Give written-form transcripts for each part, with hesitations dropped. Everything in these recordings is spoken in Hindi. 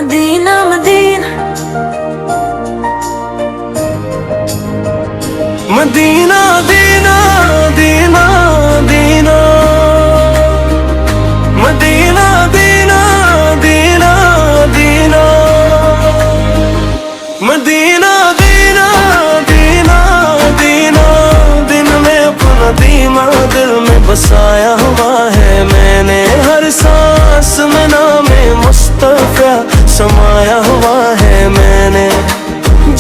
मदीना मदीना मदीना दीना दीना दीना मदीना दीना दीना दीना मदीना दीना दीना दीना दिन में अपना दीमा दिल में बसाया हुआ है मैंने। हर सांस में नामे मुस्तफा समाया हुआ है मैंने।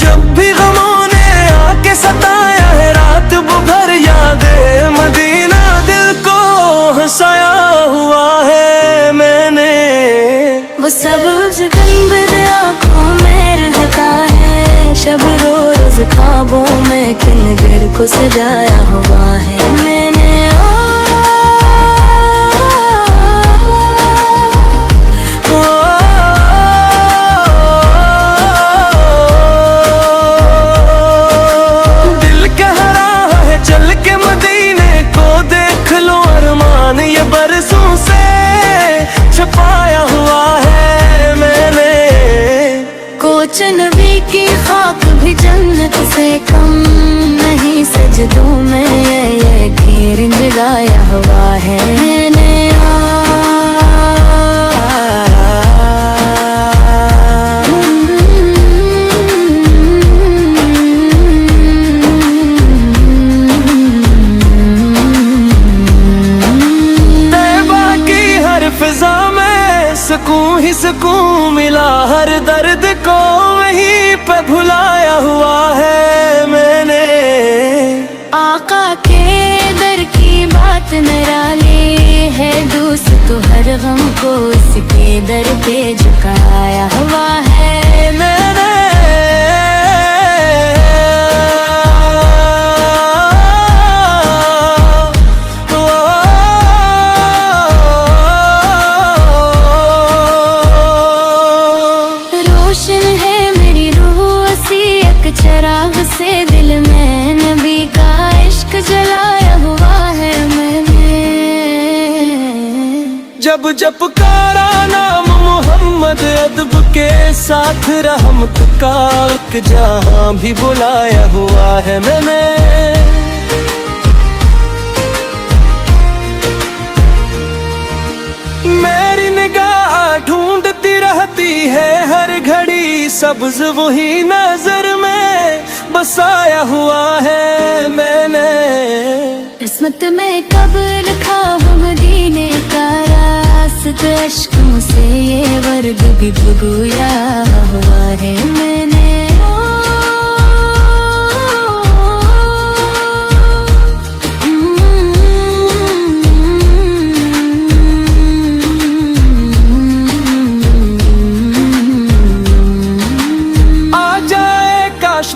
जब भी गमों ने आके सताया है रात भर यादें मदीना दिल को हंसाया हुआ है मैंने। वो सब्ज़ गंबर आँखों में रहता है शब रोज़ ख्वाबों में किन गिर को सजाया हुआ है मैंने। दिल कह रहा है चल के मदीने को देख लो अरमान ये बरसों से छुपाया हुआ है मैंने। कोच नबी की खाक भी जन्नत से कम नहीं सजदों में ये खीर जगाया हुआ है मैंने। फिजा में सुकून ही सुकून मिला हर दर्द को वहीं पे भुलाया हुआ है मैंने। आका के दर की बात निराली है दोस्त तो हर गम को इसके दर पे झुकाया हुआ है मैंने। चराग से दिल में नबी का इश्क जलाया हुआ है मैंने। जब जब कारा नाम मोहम्मद अदब के साथ रहमत का एक जहां भी बुलाया हुआ है मैंने। मेरी निगाह ढूंढती रहती है हर घड़ी सब्ज वही नजर में बसाया हुआ है मैंने। किस्मत में कब लिखा हो मदीने का रास्ता इश्क से ये वर्ग भी भुगोया हुआ है मैंने।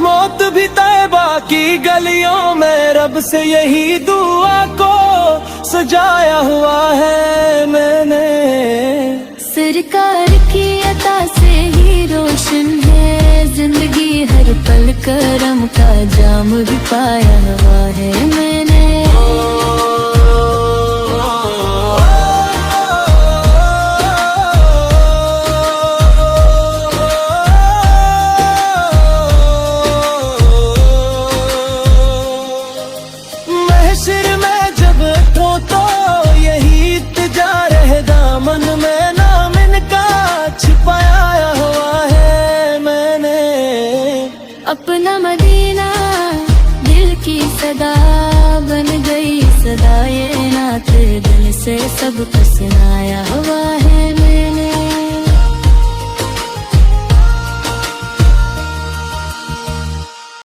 मौत भी तैबा की गलियों में रब से यही दुआ को सजाया हुआ है मैंने। सरकार की अता से ही रोशन है जिंदगी हर पल करम का जाम भी पाया हुआ है मैंने। सिर में जब उठो तो यही तिजार है दामन में नाम इनका छिपाया हुआ है मैंने। अपना मदीना दिल की सदा बन गई सदा ये नात दिल से सबको सुनाया हुआ है।